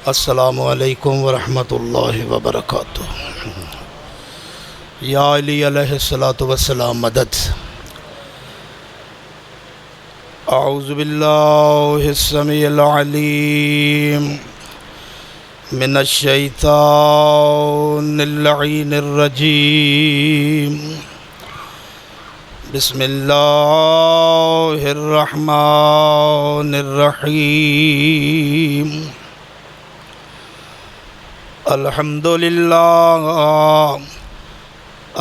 अस्सलामु अलैकुम वरहमतुल्लाहि वबरकातुह। या अली अलैहिस्सलातु वस्सलाम मदद। औज़ु बिल्लाहिस समीइल अलीम मिनश शैतानिर लईनिर रजीम। बिस्मिल्लाहिर रहमानिर रहीम।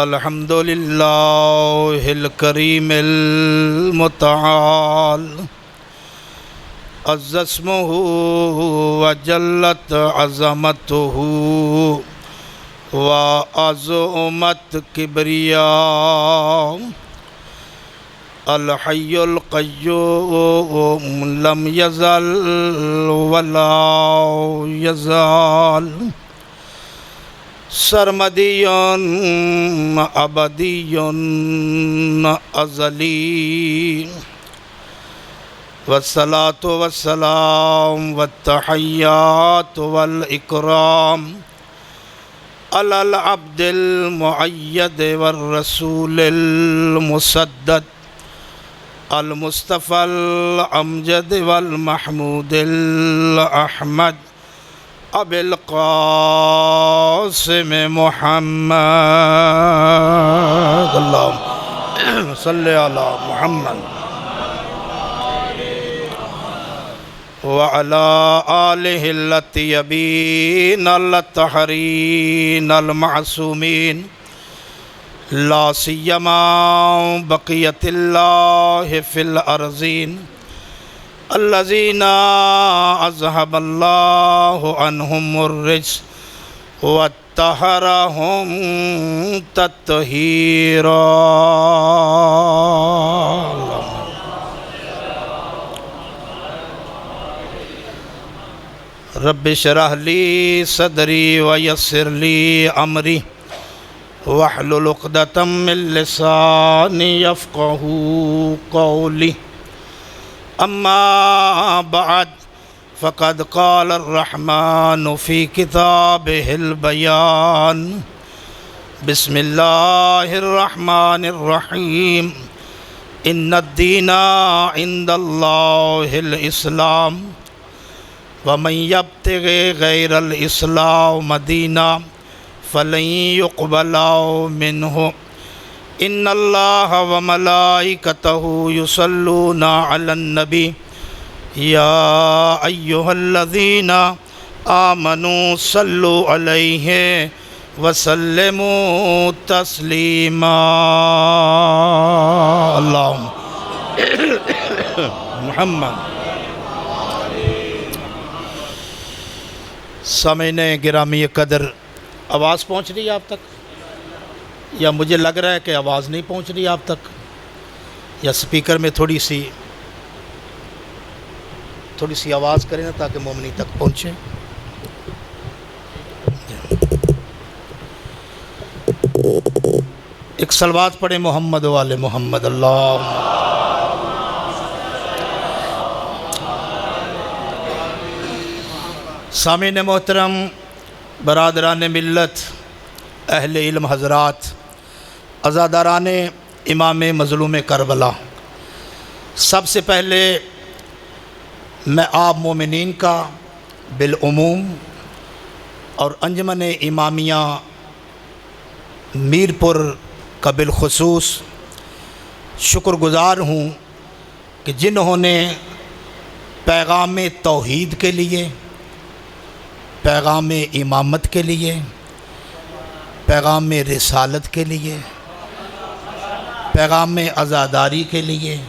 अल्हम्दुलिल्लाहिल करीमिल मुतआल अज़्ज़स्मुहु व जल्लत अज़मतुहु व अज़मत किब्रिया। अल हय्युल क़य्यूम लम यज़ल वला यज़ाल सरमदियुन अबदियुन अज़ली। वस्सलातु वस्सलाम वत्तहिय्यातु वल इकराम अलल अब्दिल मुअय्यद वर रसूलिल मुसद्दद अल मुस्तफ़ल अमजद वल महमूदिल अहमद अबिल क़ासिम मुहम्मद। अल्लाहुम्मा सल्लि अला मुहम्मद व अला आलिहिल तय्यबीनल तहरीनल मासूमीन ला सिय्यमा बक़ियतिल्लाहि फ़िल अर्ज़ीन अल्लज़ीना अज़हबल्लाहु अन्हुमुर रिज्स वत्तहरहुम तत्हीरा। रब्बि शरह ली सदरी व यस्सिर ली अमरी वहलुल उक़दतम मिन लिसानी यफ़क़हू क़ौली। अम्मा बाद फ़क़द क़ाल अर्रहमानु फ़ी किताबिहिल बयान। बिस्मिल्लाहिर रहमानिर रहीम। इन्नद्दीना इंदल्लाहिल इस्लाम वमन यब्तग़ि गैरल इस्लाम दीना फ़लन युक़बला मिन्हु इन्नल्लाह व मलाइकतहु युसल्लूना अलन नबी या अय्युहल्लज़ीना आमनू सल्लु अलैहि व सल्लिमू तस्लीमा। अल्लाहुम्मा मुहम्मद। सामईने गिरामी कदर, आवाज़ पहुँच रही है आप तक या मुझे लग रहा है कि आवाज़ नहीं पहुंच रही आप तक, या स्पीकर में थोड़ी सी आवाज़ करें ना ताकि मोमिनी तक पहुंचे। एक सलवात पढ़े मोहम्मद वाले मोहम्मद। अल्लाह सामीन मोहतरम, बरादरान मिल्लत, अहले इल्म हज़रात, अज़ादारान इमाम मज़लूम करबला, सबसे पहले मैं आप मोमिनीन का बिलउमूम और अंजमन इमामिया मीरपुर का बिलखुसूस शुक्रगुज़ार हूँ कि जिन्होंने पैगाम तौहीद के लिए, पैगाम इमामत के लिए, पैगाम रिसालत के लिए, पैगाम अज़ादारी के लिए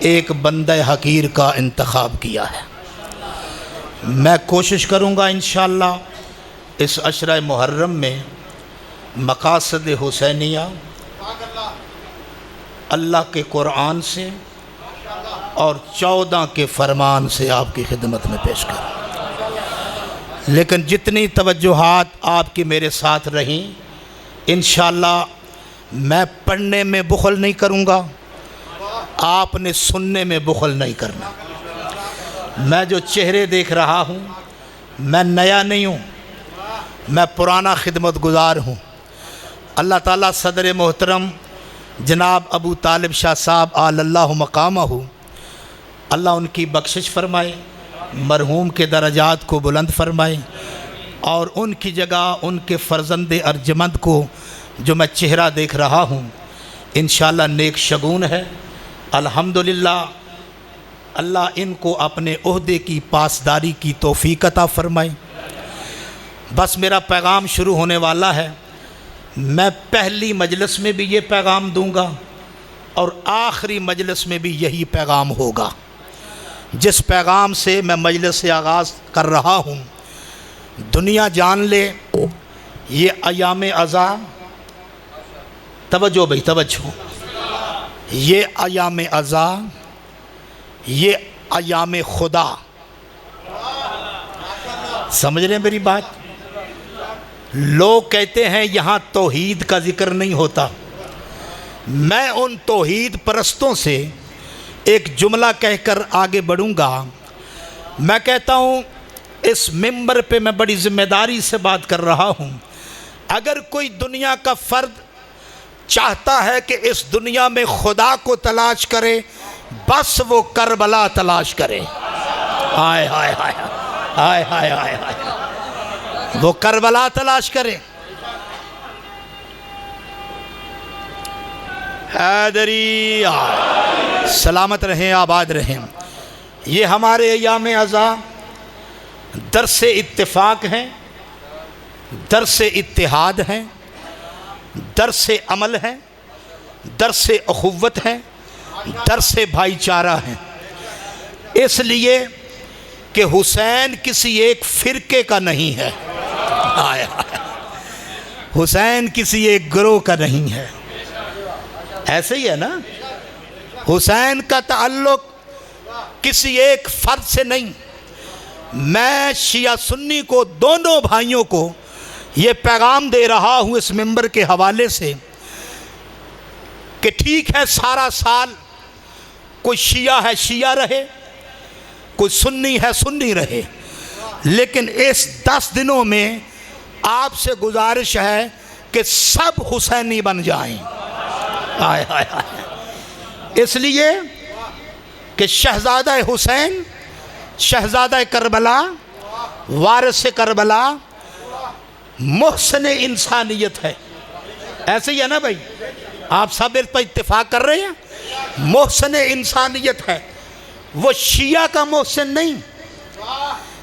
एक बंदे हकीर का इंतखाब किया है। मैं कोशिश करूँगा इंशाअल्लाह इस अशरा मुहर्रम में मकासद हुसैनिया अल्लाह के कुरान से और 14 के फरमान से आपकी खिदमत में पेश करूँ। लेकिन जितनी तवज्जुहात आपकी मेरे साथ रहीं, इंशाअल्लाह मैं पढ़ने में बुखल नहीं करूँगा, आपने सुनने में बुखल नहीं करना। मैं जो चेहरे देख रहा हूँ, मैं नया नहीं हूँ, मैं पुराना खिदमत गुजार हूँ। अल्लाह ताला सदर मोहतरम जनाब अबू तालिब शाह साहब आलल्लाहु मकामहु, अल्लाह उनकी बख्शिश फरमाए, मरहूम के दरजात को बुलंद फरमाए और उनकी जगह उनके फ़र्जंद अर्जमंद को जो मैं चेहरा देख रहा हूँ इंशाअल्लाह नेक शगुन है। अल्हम्दुलिल्लाह, अल्लाह इनको अपने ओहदे की पासदारी की तौफीक अता फरमाए। बस मेरा पैगाम शुरू होने वाला है। मैं पहली मजलिस में भी ये पैगाम दूंगा और आखिरी मजलिस में भी यही पैगाम होगा। जिस पैगाम से मैं मजलिस से आगाज़ कर रहा हूँ, दुनिया जान ले, ये अयाम अज़ा, तवज्जो भाई तवज्जो, ये अयाम अज़ा, ये अयाम खुदा। समझ रहे हैं मेरी बात? लोग कहते हैं यहाँ तौहीद का जिक्र नहीं होता। मैं उन तौहीद परस्तों से एक जुमला कहकर आगे बढ़ूँगा। मैं कहता हूँ इस मिंबर पे मैं बड़ी ज़िम्मेदारी से बात कर रहा हूँ। अगर कोई दुनिया का फ़र्द चाहता है कि इस दुनिया में खुदा को तलाश करे, बस वो करबला तलाश करे। हाय हाय हाय हाय हाय हाय हाय, वो करबला तलाश करे। हैदरी सलामत रहें, आबाद रहें। ये हमारे अयाम अज़ा दरस इत्तिफ़ाक़ हैं, दरस इत्तिहाद हैं, दरस अमल हैं, दरस अख़ुव्वत हैं, दरस भाईचारा हैं। इसलिए कि हुसैन किसी एक फ़िरके का नहीं है, हुसैन किसी एक गिरोह का नहीं है। ऐसे ही है ना, हुसैन का ताल्लुक़ किसी एक फ़र्द से नहीं। मैं शिया सुन्नी को, दोनों भाइयों को ये पैगाम दे रहा हूँ इस मिंबर के हवाले से कि ठीक है, सारा साल कोई शिया है शिया रहे, कोई सुन्नी है सुन्नी रहे, लेकिन इस 10 दिनों में आपसे गुजारिश है कि सब हुसैनी बन जाएं। आय हाय हाय। इसलिए कि शहज़ादा हुसैन, शहज़ादा करबला, वारिस करबला, मुहसिन इंसानियत है। ऐसे ही है ना भाई? आप सब इस पर इत्तेफाक कर रहे हैं। मुहसिन इंसानियत है। वो शिया का मुहसिन नहीं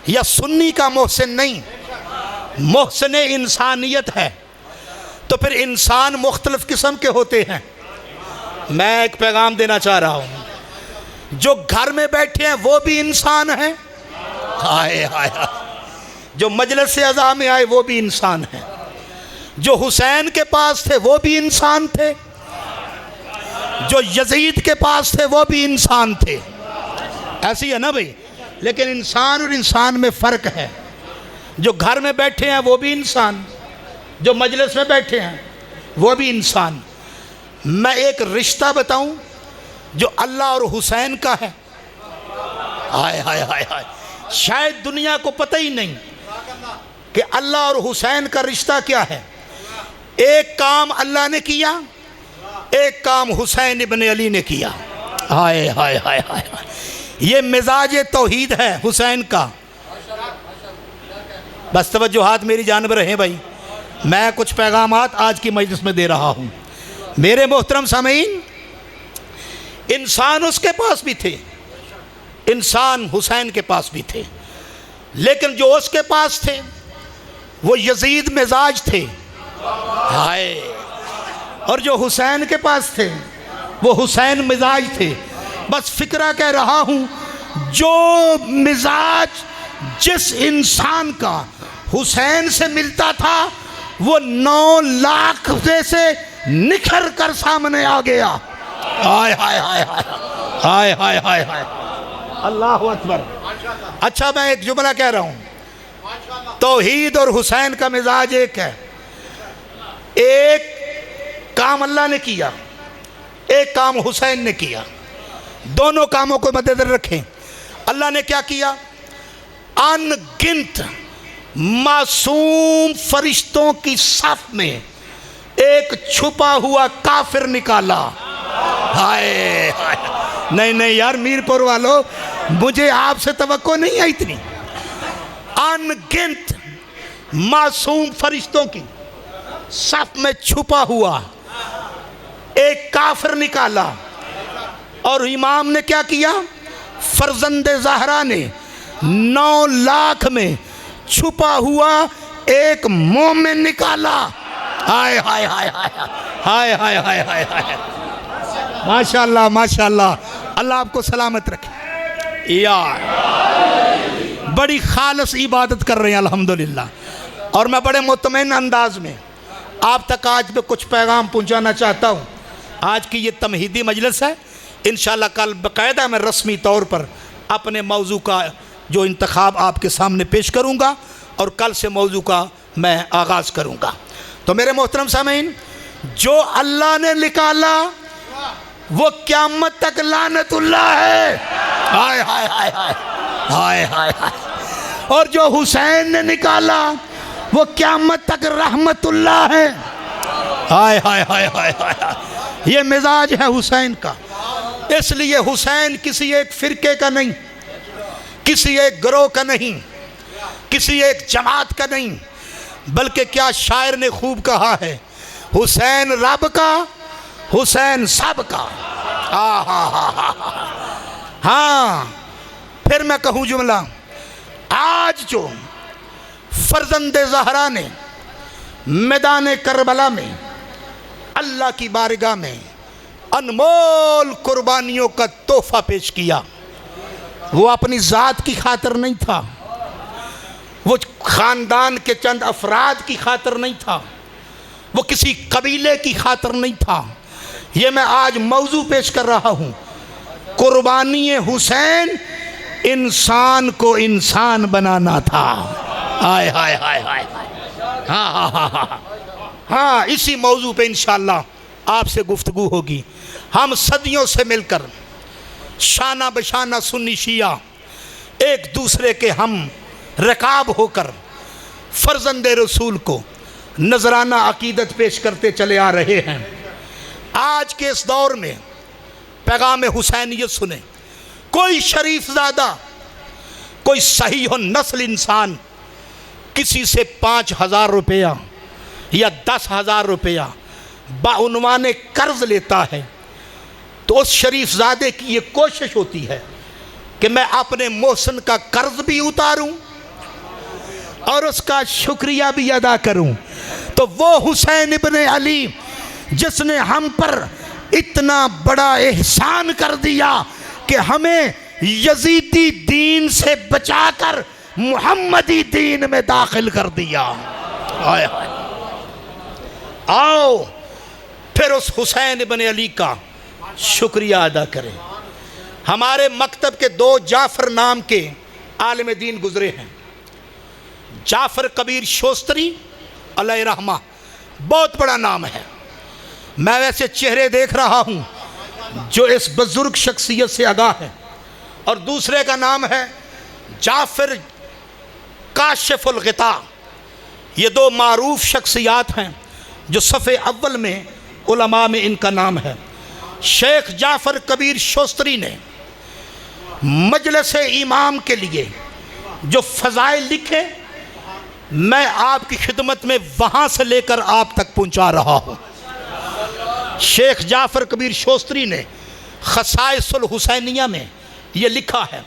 या सुन्नी का मुहसिन नहीं, मुहसिन इंसानियत है। तो फिर इंसान मुख्तलिफ किस्म के होते हैं। मैं एक पैगाम देना चाह रहा हूँ, जो घर में बैठे हैं वो भी इंसान हैं। हाय हाय हाय। जो मजलिस अज़ा में आए वो भी इंसान हैं। जो हुसैन के पास थे वो भी इंसान थे, जो यजीद के पास थे वो भी इंसान थे। ऐसी है ना भाई? लेकिन इंसान और इंसान में फ़र्क है। जो घर में बैठे हैं वो भी इंसान, जो मजलिस में बैठे हैं वो भी इंसान। मैं एक रिश्ता बताऊं जो अल्लाह और हुसैन का है। हाय हाय हाय हाय। शायद दुनिया को पता ही नहीं कि अल्लाह और हुसैन का रिश्ता क्या है। एक काम अल्लाह ने किया, एक काम हुसैन इब्न अली ने किया। हाय हाय हाय हाय। ये मिजाज तौहीद है हुसैन का। बस तवज्जो हाथ मेरी जानिब रहे भाई। मैं कुछ पैगामात आज की मजलिस में दे रहा हूँ। मेरे मोहतरम सामीन, इंसान उसके पास भी थे, इंसान हुसैन के पास भी थे, लेकिन जो उसके पास थे वो यजीद मिजाज थे। हाय। और जो हुसैन के पास थे वो हुसैन मिजाज थे। बस फिक्रा कह रहा हूँ, जो मिजाज जिस इंसान का हुसैन से मिलता था वो 9 लाख से निखर कर सामने आ गया। हाय हाय हाय हाय हाय हाय हाय हाय। अल्लाह अकबर। अच्छा, मैं एक जुमला कह रहा हूँ, तौहीद और हुसैन का मिजाज एक है। एक काम अल्लाह ने किया, एक काम हुसैन ने किया। दोनों कामों को मद्देनजर रखें। अल्लाह ने क्या किया? अनगिनत मासूम फरिश्तों की सफ में एक छुपा हुआ काफिर निकाला। हाय हाय, नहीं नहीं यार मीरपुर वालों, मुझे आपसे तवक्को नहीं है इतनी। अनगिनत मासूम फरिश्तों की सफ में छुपा हुआ एक काफिर निकाला। और इमाम ने क्या किया? फर्जंदे ज़हरा ने 9 लाख में छुपा हुआ एक मोमिन निकाला। हाय हाय हाय हाय हाय हाय हाय हाय हाय, माशाअल्लाह माशाअल्लाह, अल्लाह आपको सलामत रखे यार। बड़ी खालस इबादत कर रहे हैं अल्हम्दुलिल्लाह। और मैं बड़े मुतमईन अंदाज में आप तक आज मैं कुछ पैगाम पहुंचाना चाहता हूं। आज की ये तमहीदी मजलिस है, इंशाअल्लाह कल बाकायदा मैं रस्मी तौर पर अपने मौजू का जो इंतखाब आपके सामने पेश करूंगा और कल से मौजू का मैं आगाज़ करूंगा। तो मेरे मोहतरम सामीन, जो अल्लाह ने निकाला वो क़यामत तक लानतुल्लाह है। हाय हाय हाय हाय हाय हाय हाय। और जो हुसैन ने निकाला वो क़यामत तक रहमतुल्लाह है। हाय हाय हाय हाय हाय। ये मिजाज है हुसैन का। इसलिए हुसैन किसी एक फ़िरके का नहीं, किसी एक गिरोह का नहीं, किसी एक जमात का नहीं, बल्कि क्या शायर ने खूब कहा है, हुसैन रब का, हुसैन सब का। हाँ, फिर मैं कहूँ जुमला, आज जो फर्जंदे ज़हरा ने मैदान करबला में अल्लाह की बारगाह में अनमोल कुर्बानियों का तोहफा पेश किया, वो अपनी ज़ात की खातिर नहीं था, वो ख़ानदान के चंद अफराद की खातिर नहीं था, वो किसी कबीले की खातिर नहीं था। ये मैं आज मौजू पेश कर रहा हूँ, कुर्बानी हुसैन इंसान को इंसान बनाना था। हाय हाय हाय हाय। हाँ हाँ हाँ हाँ हाँ, इसी मौजू पे इंशाअल्लाह आपसे गुफ्तगू होगी। हम सदियों से मिलकर शाना बशाना सुन्नी शिया एक दूसरे के हम रकाब होकर फर्जंदे रसूल को नजराना अकीदत पेश करते चले आ रहे हैं। आज के इस दौर में पैगाम हुसैनियत सुने। कोई शरीफ ज़ादा, कोई सही हो नस्ल इंसान किसी से 5,000 रुपया या 10,000 रुपया बाउनवाने कर्ज लेता है, तो उस शरीफ ज़ादे की ये कोशिश होती है कि मैं अपने मोहसिन का कर्ज भी उतारूं और उसका शुक्रिया भी अदा करूं। तो वो हुसैन इब्ने अली जिसने हम पर इतना बड़ा एहसान कर दिया कि हमें यजीदी दीन से बचाकर मुहम्मदी दीन में दाखिल कर दिया। आए आए। आओ फिर उस हुसैन इब्ने अली का शुक्रिया अदा करें। हमारे मकतब के 2 जाफ़र नाम के आलिम दीन गुजरे हैं। जाफ़र कबीर शोस्तरी अलैहि रहमा, बहुत बड़ा नाम है। मैं वैसे चेहरे देख रहा हूँ जो इस बुजुर्ग शख्सियत से आगाह है। और दूसरे का नाम है जाफ़र काशिफुल ग़िता। ये 2 मारूफ शख्सियात हैं जो सफ़े अव्वल में उलमा में इनका नाम है। शेख जाफ़र कबीर शोस्तरी ने मजलिस इमाम के लिए जो फ़ज़ाइल लिखे, मैं आपकी खिदमत में वहाँ से लेकर आप तक पहुँचा रहा हूँ। शेख जाफ़र कबीर शोस्तरी ने ख़साइसुल हुसैनिया में ये लिखा है।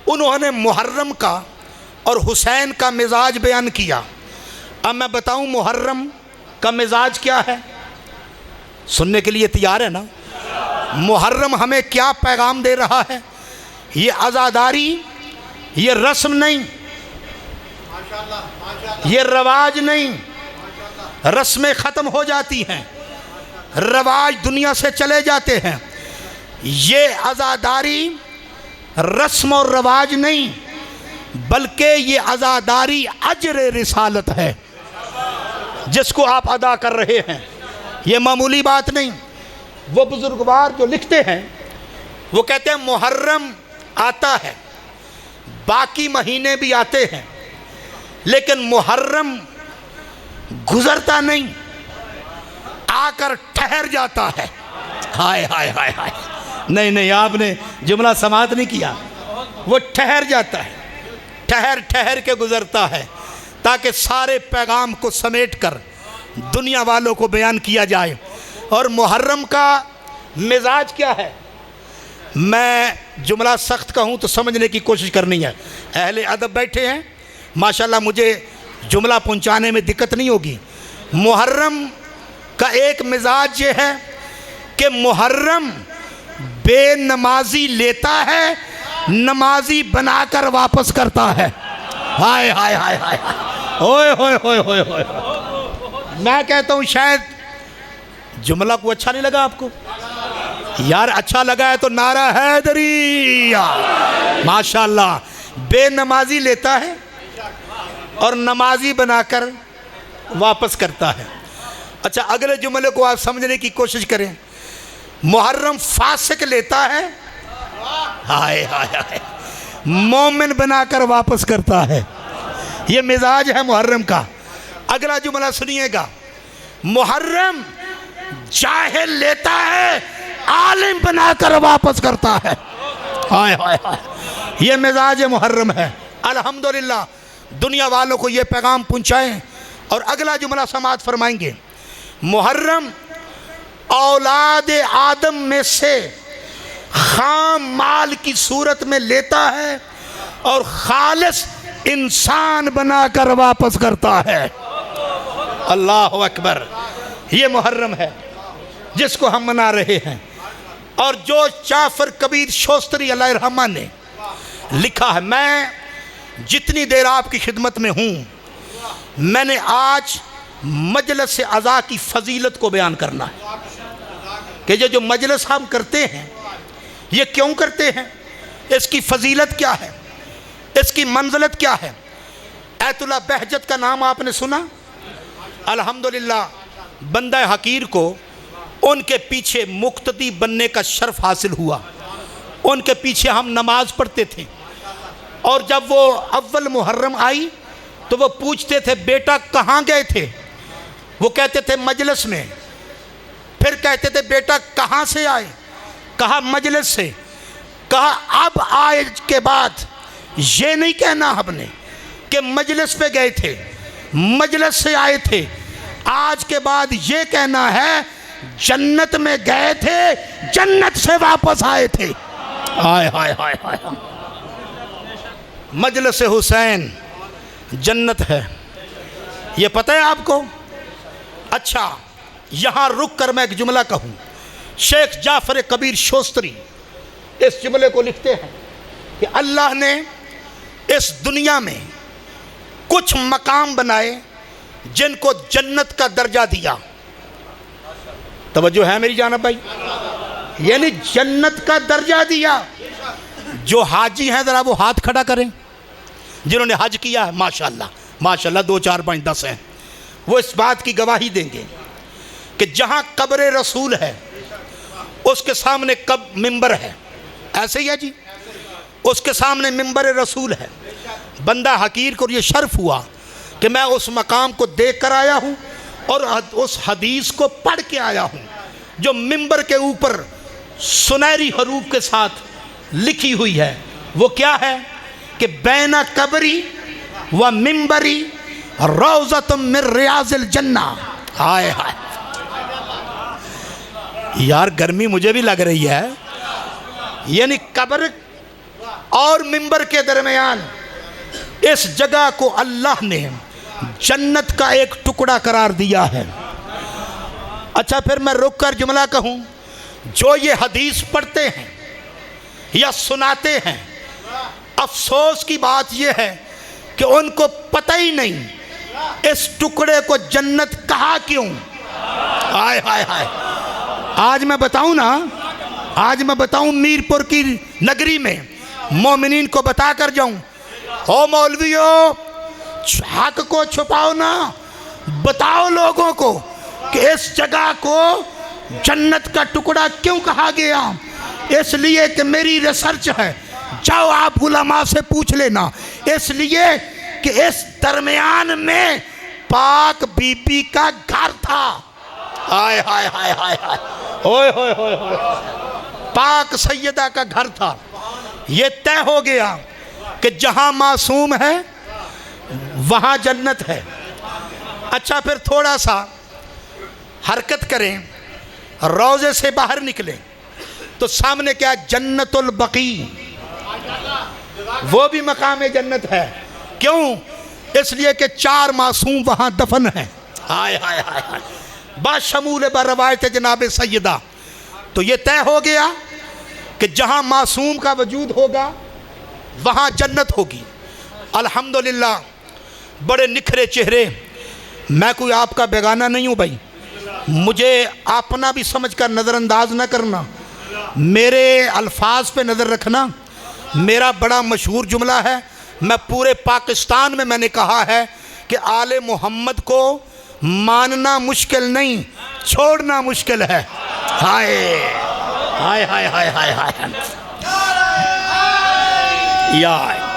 उन्होंने मुहर्रम का और हुसैन का मिजाज बयान किया। अब मैं बताऊँ मुहर्रम का मिजाज क्या है? सुनने के लिए तैयार है ना? मुहर्रम हमें क्या पैगाम दे रहा है? ये आज़ादारी, ये रस्म नहीं, ये रवाज नहीं। रस्में ख़त्म हो जाती हैं, रवाज दुनिया से चले जाते हैं। ये आज़ादारी रस्म और रवाज नहीं, बल्कि ये आज़ादारी अजर रिसालत है जिसको आप अदा कर रहे हैं। ये मामूली बात नहीं। वो बुजुर्गवार जो लिखते हैं वो कहते हैं मुहर्रम आता है, बाकी महीने भी आते हैं, लेकिन मुहर्रम गुजरता नहीं, आकर ठहर जाता है। हाय हाय हाय हाय, नहीं नहीं, आपने जुमला समाप्त नहीं किया। वो ठहर जाता है, ठहर ठहर के गुजरता है, ताकि सारे पैगाम को समेट कर दुनिया वालों को बयान किया जाए। और मुहर्रम का मिजाज क्या है? मैं जुमला सख्त कहूँ तो समझने की कोशिश करनी है। अहले अदब बैठे हैं माशाल्लाह, मुझे जुमला पहुँचाने में दिक्कत नहीं होगी। मुहर्रम का एक मिजाज ये है कि मुहर्रम बेनमाजी लेता है, नमाजी बनाकर वापस करता है। हाय हाय हाय हाय, ओए होए होए होए होए। मैं कहता हूँ शायद जुमला को अच्छा नहीं लगा आपको यार, अच्छा लगा है तो नारा हैदरी माशाल्लाह। बेनमाजी लेता है और नमाजी बनाकर वापस करता है। अच्छा, अगले जुमले को आप समझने की कोशिश करें। मुहर्रम फासिक लेता है, हाय हाय हाय, मोमिन बनाकर वापस करता है। ये मिजाज है मुहर्रम का। अगला जुमला सुनिएगा। मुहर्रम जाहिल लेता है, आलिम बनाकर वापस करता है। हाय हाय हाय, ये मिजाज मुहर्रम है। अल्हम्दुलिल्लाह दुनिया वालों को ये पैगाम पहुँचाएं। और अगला जुमला समाअत फरमाएंगे। मुहर्रम औलाद आदम में से खाम माल की सूरत में लेता है और खालिस इंसान बनाकर वापस करता है। अल्लाह अकबर, ये मुहर्रम है जिसको हम मना रहे हैं। और जो जाफर कबीर शोस्तरी अलैहिर्रहमा ने लिखा है, मैं जितनी देर आपकी खिदमत में हूँ, मैंने आज मजलिस अज़ा की फजीलत को बयान करना है कि जो मजलिस हम करते हैं ये क्यों करते हैं, इसकी फजीलत क्या है, इसकी मंजिलत क्या है। ऐतुल्लाह बहजत का नाम आपने सुना? अल्हम्दुलिल्लाह बंदा हकीर को उनके पीछे मुक्तदी बनने का शर्फ हासिल हुआ। उनके पीछे हम नमाज पढ़ते थे और जब वो अव्वल मुहर्रम आई तो वो पूछते थे बेटा कहाँ गए थे, वो कहते थे मजलिस में। फिर कहते थे बेटा कहाँ से आए, कहा मजलिस से। कहा अब आए के बाद ये नहीं कहना हमने कि मजलिस पे गए थे, मजलिस से आए थे। आज के बाद ये कहना है जन्नत में गए थे, जन्नत से वापस आए थे। हाय हाय हाय हाय, मजलिस हुसैन जन्नत है, ये पता है आपको? अच्छा, यहाँ रुक कर मैं एक जुमला कहूँ। शेख जाफर कबीर शोस्तरी इस जुमले को लिखते हैं कि अल्लाह ने इस दुनिया में कुछ मकाम बनाए जिनको जन्नत का दर्जा दिया। तवज्जो है मेरी जान भाई, यानी जन्नत का दर्जा दिया। जो हाजी हैं ज़रा वो हाथ खड़ा करें, जिन्होंने हज किया है। माशाल्लाह माशाल्लाह, 2 4 5 10 हैं। वो इस बात की गवाही देंगे कि जहाँ कब्र रसूल है उसके सामने कब मिंबर है, ऐसे ही है जी, उसके सामने मिंबर रसूल है। बंदा हकीर को ये शर्फ हुआ कि मैं उस मकाम को देख कर आया हूँ और उस हदीस को पढ़ के आया हूँ जो मिंबर के ऊपर सुनहरी हरूफ के साथ लिखी हुई है। वो क्या है कि बैना कबरी व मिंबरी रौज़तुम मिन रियाज़िल जन्ना। हाय हाय यार, गर्मी मुझे भी लग रही है। यानी कब्र और मिंबर के दरमियान इस जगह को अल्लाह ने जन्नत का एक टुकड़ा करार दिया है। अच्छा, फिर मैं रुक कर जुमला कहूँ। जो ये हदीस पढ़ते हैं या सुनाते हैं, अफसोस की बात यह है कि उनको पता ही नहीं इस टुकड़े को जन्नत कहा क्यों। हाय हाय हाय, आज मैं बताऊं ना, आज मैं बताऊं मीरपुर की नगरी में मोमिनीन को बता कर जाऊं, ओ मौलवियों हक को छुपाओ ना, बताओ लोगों को कि इस जगह को जन्नत का टुकड़ा क्यों कहा गया। इसलिए कि मेरी रिसर्च है, जाओ आप उलमा से पूछ लेना। इसलिए कि इस दरमियान में पाक बीबी का घर था। हाय हाय हाय हाय हाय, ओए होए होए होए, पाक सैयदा का घर था। ये तय हो गया कि जहां मासूम है वहां जन्नत है। अच्छा, फिर थोड़ा सा हरकत करें, रोजे से बाहर निकलें तो सामने क्या, जन्नतुल बकी, वो भी मकाम जन्नत है। क्यों? इसलिए कि 4 मासूम वहां दफन है। हाय हाय हाय हाय, बाशमूल बरवायत जनाब सैयदा। तो ये तय हो गया कि जहां मासूम का वजूद होगा वहां जन्नत होगी। अल्हम्दुलिल्लाह, बड़े निखरे चेहरे। मैं कोई आपका बेगाना नहीं हूं भाई, मुझे अपना भी समझकर नज़रअंदाज ना करना, मेरे अल्फाज पे नज़र रखना। मेरा बड़ा मशहूर जुमला है, मैं पूरे पाकिस्तान में मैंने कहा है कि आले मोहम्मद को मानना मुश्किल नहीं, छोड़ना मुश्किल है। हाय हाय हाय हाय हाय हाय यार।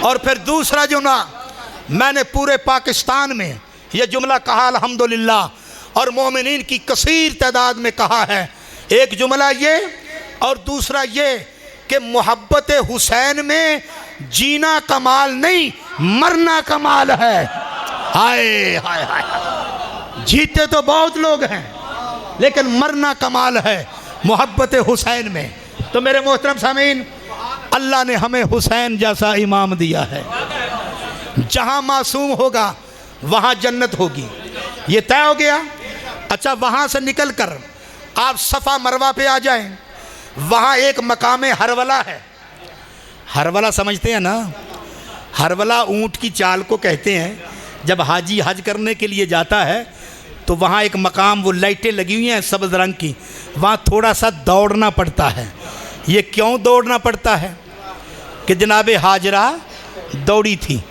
और फिर दूसरा जुमला मैंने पूरे पाकिस्तान में यह जुमला कहा अल्हम्दुलिल्लाह, और मोमिनीन की कसीर तादाद में कहा है। एक जुमला ये और दूसरा ये कि मोहब्बत हुसैन में जीना कमाल नहीं, मरना कमाल है। हाय हाय हाय, जीते तो बहुत लोग हैं लेकिन मरना कमाल है मोहब्बत हुसैन में। तो मेरे मोहतरम सामीन, अल्लाह ने हमें हुसैन जैसा इमाम दिया है। जहां मासूम होगा वहां जन्नत होगी, ये तय हो गया। अच्छा, वहां से निकल कर आप सफ़ा मरवा पे आ जाएं, वहां एक मकाम हरवला है। हरवला समझते हैं ना? हरवला ऊंट की चाल को कहते हैं। जब हाजी हज करने के लिए जाता है तो वहाँ एक मकाम, वो लाइटें लगी हुई हैं सब्ज़ रंग की, वहाँ थोड़ा सा दौड़ना पड़ता है। ये क्यों दौड़ना पड़ता है? कि जनाब हाजरा दौड़ी थी।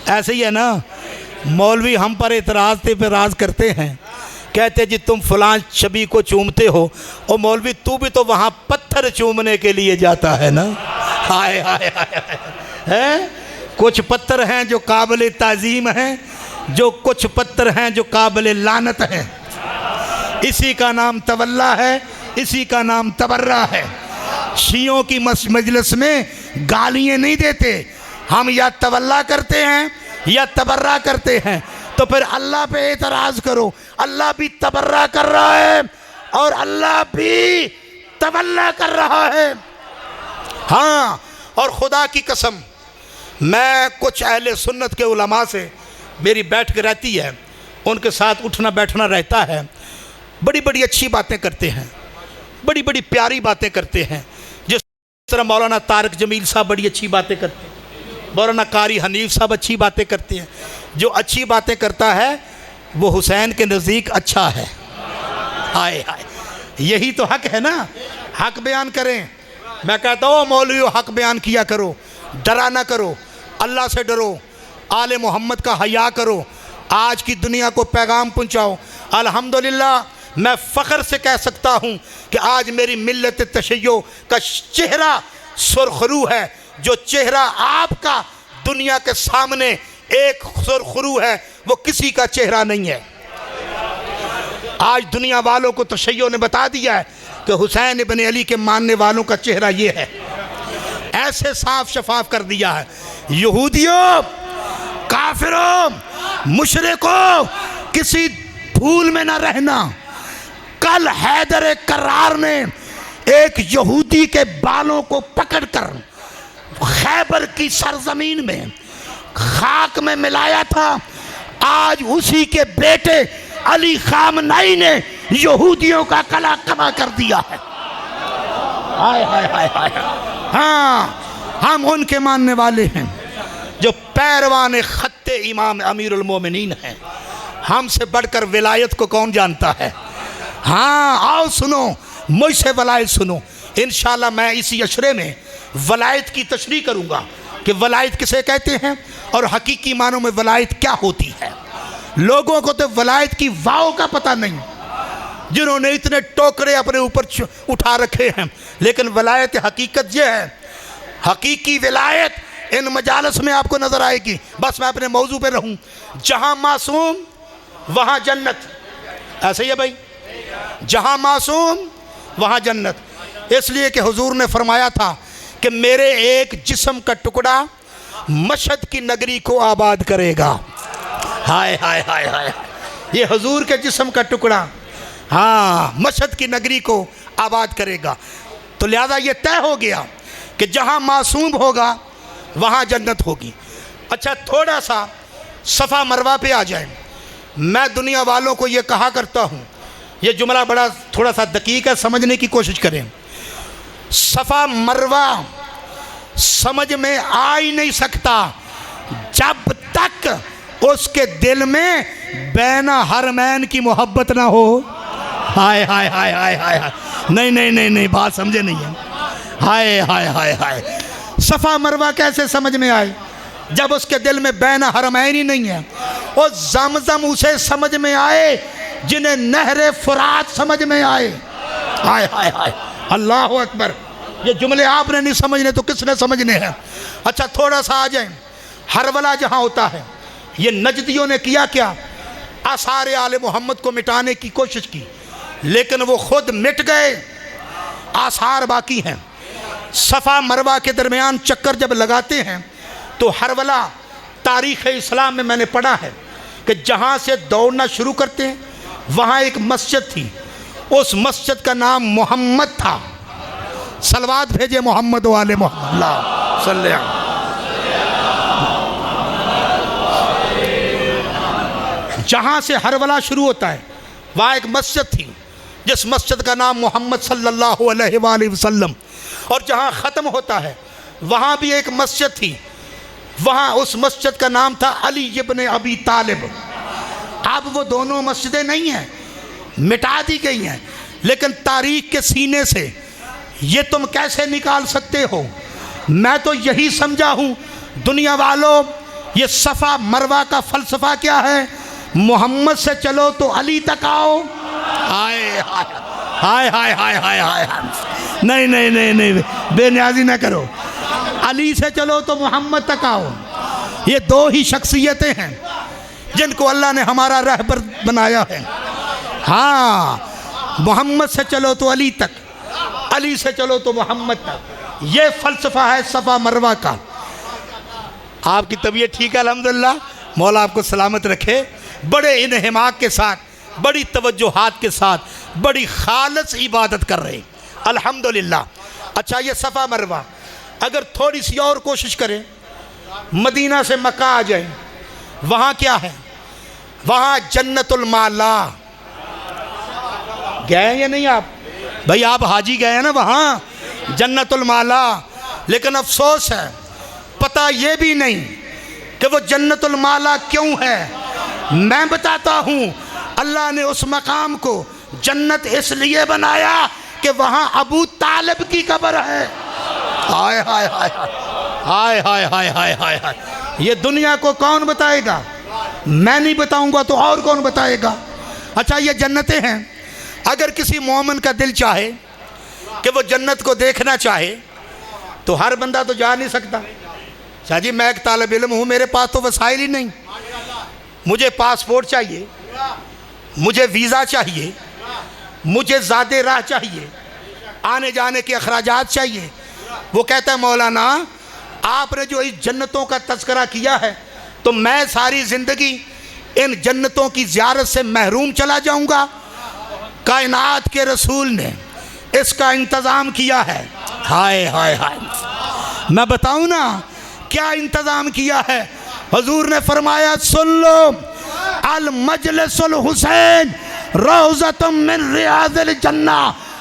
ऐसे ही है ना, मौलवी हम पर एतराज़ करते हैं, कहते जी तुम फलां छवि को चूमते हो, और मौलवी तू भी तो वहाँ पत्थर चूमने के लिए जाता है ना। हाय हाय हाय है। कुछ पत्थर हैं जो काबिल ताज़ीम हैं, जो कुछ पत्थर हैं जो काबिल लानत हैं। इसी का नाम तवल्ला है, इसी का नाम तबर्रा है। शियों की मजलिस में गालियाँ नहीं देते हम, या तवल्ला करते हैं या तबर्रा करते हैं। तो फिर अल्लाह पे एतराज़ करो, अल्लाह भी तबर्रा कर रहा है और अल्लाह भी तवल्ला कर रहा है। हाँ, और खुदा की कसम, मैं कुछ अहले सुन्नत के उलमा से मेरी बैठ रहती है, उनके साथ उठना बैठना रहता है। बड़ी बड़ी अच्छी बातें करते हैं, बड़ी बड़ी प्यारी बातें करते हैं। जिस तरह मौलाना तारिक जमील साहब बड़ी अच्छी बातें करते हैं, मौलाना कारी हनीफ साहब अच्छी बातें करते हैं। जो अच्छी बातें करता है वो हुसैन के नज़दीक अच्छा है। हाय हाय, यही तो हक है ना, हक बयान करें। मैं कहता हूँ मौलवियों, हक बयान किया करो, डरा ना करो, अल्लाह से डरो, आले मोहम्मद का हया करो, आज की दुनिया को पैगाम पहुँचाओ। अल्हम्दुलिल्लाह, मैं फ़ख्र से कह सकता हूँ कि आज मेरी मिल्लत तशय्यो का चेहरा सुरखरू है। जो चेहरा आपका दुनिया के सामने एक सुरखरू है, वो किसी का चेहरा नहीं है। आज दुनिया वालों को तशय्यो ने बता दिया है कि हुसैन इब्न अली के मानने वालों का चेहरा ये है। ऐसे साफ शफाफ कर दिया है। यहूदियों, काफिरों, मुशरिकों, किसी भूल में ना रहना। कल हैदर करार ने एक यहूदी के बालों को पकड़कर खैबर की सरजमीन में खाक में मिलाया था। आज उसी के बेटे अली खामनाई ने यहूदियों का कला कमा कर दिया है। हाय हाय हाय हाय। हाँ, हम उनके मानने वाले हैं जो पैरवान खत्ते इमाम अमीरुल मोमिनीन हैं। हमसे बढ़कर विलायत को कौन जानता है? हाँ, आओ सुनो, मुझसे वलायत सुनो। इंशाल्लाह मैं इसी अशरे में वलायत की तशरीह करूँगा कि वलायत किसे कहते हैं और हकीकी मानों में वलायत क्या होती है। लोगों को तो वलायत की वाव का पता नहीं, जिन्होंने इतने टोकरे अपने ऊपर उठा रखे हैं। लेकिन वलायत हकीकत ये है, हकीकी विलायत इन मजालस में आपको नजर आएगी। बस मैं अपने मौजू पे रहूं, जहां मासूम वहां जन्नत, ऐसे ही है भाई, जहां मासूम वहां जन्नत। इसलिए कि हुजूर ने फरमाया था कि मेरे एक जिस्म का टुकड़ा मशहद की नगरी को आबाद करेगा। हाय हाय हाय हाय, ये हुजूर के जिस्म का टुकड़ा हाँ मशहद की नगरी को आबाद करेगा। तो लिहाजा ये तय हो गया कि जहाँ मासूम होगा वहाँ जन्नत होगी। अच्छा, थोड़ा सा सफ़ा मरवा पे आ जाए। मैं दुनिया वालों को ये कहा करता हूँ, ये जुमला बड़ा थोड़ा सा दकीक है, समझने की कोशिश करें। सफ़ा मरवा समझ में आ ही नहीं सकता जब तक उसके दिल में बैना हरमैन की मोहब्बत ना हो। हाय हाय हाय हाय हाय हाय, नहीं नहीं नहीं नहीं, बात समझे नहीं है। हाय हाय हाय हाय, सफ़ा मरवा कैसे समझ में आए जब उसके दिल में बैना हरमैन ही नहीं है। और ज़मज़म उसे समझ में आए जिन्हें नहरे फुरात समझ में आए। हाय हाय हाय, अल्लाह अकबर। ये जुमले आपने नहीं समझने तो किसने समझने हैं। अच्छा, थोड़ा सा आ जाए, हरवला जहाँ होता है, ये नजदियों ने किया क्या, आसार आले मोहम्मद को मिटाने की कोशिश की, लेकिन वो खुद मिट गए, आसार बाकी हैं। सफ़ा मरवा के दरमियान चक्कर जब लगाते हैं तो हरवला तारीख़ इस्लाम में मैंने पढ़ा है कि जहाँ से दौड़ना शुरू करते हैं वहाँ एक मस्जिद थी, उस मस्जिद का नाम मोहम्मद था। सलवात भेजे मोहम्मद वाले मोहम्मद सल्लल्लाहु। जहाँ से हरवला शुरू होता है वहाँ एक मस्जिद थी जिस मस्जिद का नाम मोहम्मद सल्लल्लाहु अलैहि वसल्लम, और जहाँ ख़त्म होता है वहाँ भी एक मस्जिद थी, वहाँ उस मस्जिद का नाम था अली इब्न अबी तालिब। अब वो दोनों मस्जिदें नहीं हैं, मिटा दी गई हैं, लेकिन तारीख़ के सीने से ये तुम कैसे निकाल सकते हो। मैं तो यही समझा हूँ दुनिया वालों, ये सफ़ा मरवा का फ़लसफ़ा क्या है, मोहम्मद से चलो तो अली तक आओ। हाय हाय हाय हाय हाय हाय हाय, नहीं नहीं नहीं नहीं, बेनियाजी ना करो। अली से चलो तो मोहम्मद तक आओ। ये दो ही शख्सियतें हैं जिनको अल्लाह ने हमारा रहबर बनाया है। हाँ, मोहम्मद से चलो तो अली तक, अली से चलो तो मोहम्मद तक। ये फ़लसफ़ा है सफ़ा मरवा का। आपकी तबीयत ठीक है अल्हम्दुलिल्लाह, मौला आपको सलामत रखे। बड़े इन्हिमाक के साथ, बड़ी तवज्जुहात के साथ, बड़ी खालस इबादत कर रहे अल्हम्दुलिल्लाह। अच्छा, ये सफ़ा मरवा अगर थोड़ी सी और कोशिश करें, मदीना से मक्का आ जाए, वहाँ क्या है, वहाँ जन्नतुल माला। गए या नहीं आप भाई, आप हाजी गए हैं ना वहाँ जन्नतुल माला। लेकिन अफसोस है पता ये भी नहीं कि वो जन्नतुल माला क्यों है। मैं बताता हूँ, अल्लाह ने उस मकाम को जन्नत इसलिए बनाया कि वहाँ अबू तालिब की कब्र है। हाय हाय हाय हाय हाय हाय हाय हाय हाय, ये दुनिया को कौन बताएगा, मैं नहीं बताऊंगा तो और कौन बताएगा। अच्छा, ये जन्नतें हैं, अगर किसी मोमिन का दिल चाहे कि वो जन्नत को देखना चाहे तो हर बंदा तो जा नहीं सकता। शाह जी, मैं एक तालिब इल्म हूँ, मेरे पास तो वसाइल ही नहीं, मुझे पासपोर्ट चाहिए, मुझे वीज़ा चाहिए, मुझे ज़्यादा राह चाहिए, आने जाने के अखराजात चाहिए। वो कहता है मौलाना आपने जो इस जन्नतों का तज़किरा किया है तो मैं सारी ज़िंदगी इन जन्नतों की ज़ियारत से महरूम चला जाऊंगा। कायनात के रसूल ने इसका इंतज़ाम किया है। हाय हाय हाय, मैं बताऊं ना क्या इंतज़ाम किया है। हुजूर ने फरमाया, सुन लो, अल मजलिसुल हुसैन रोज़तुम मिन रियाज़िल जन्ना।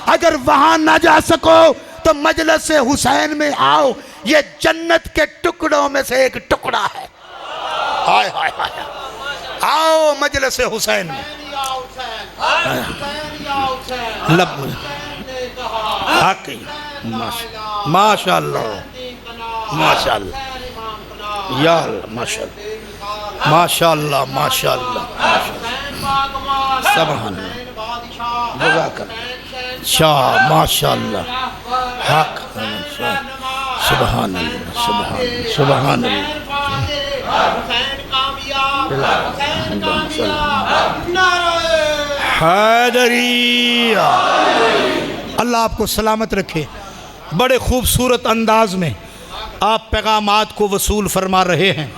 अगर वहाँ ना जा सको तो मजलिस हुसैन में आओ, ये जन्नत के टुकड़ों में से एक टुकड़ा है। हाय हाय हाय, आओ मजलिस हुसैन में। माशाअल्लाह माशाअल्लाह या माशाअल्लाह माशाअल्लाह माशाअल्लाह सुभान अल्लाह शाह माशाअल्लाह हक सुभान अल्लाह सुभान हैदरिया। अल्लाह आपको सलामत रखे। बड़े खूबसूरत अंदाज में आप पैगामात को वसूल फरमा रहे हैं।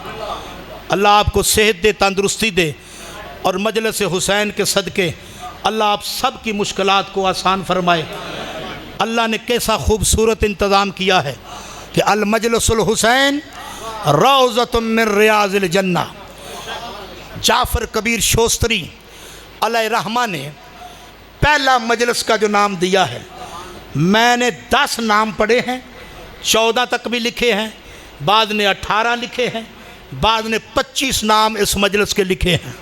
अल्लाह आपको सेहत दे, तंदुरुस्ती दे और मजलिस हुसैन के सदक़े अल्लाह आप सब की मुश्किलात को आसान फरमाए। अल्लाह ने कैसा खूबसूरत इंतज़ाम किया है कि अल मजलिसुल हुसैन रौज़तुम मिन रियाज़िल जन्ना। जाफ़र कबीर शोस्तरी अलैहिर्रहमा ने पहला मजलिस का जो नाम दिया है, मैंने 10 नाम पढ़े हैं, 14 तक भी लिखे हैं, बाद ने 18 लिखे हैं, बाद ने 25 नाम इस मजलिस के लिखे हैं।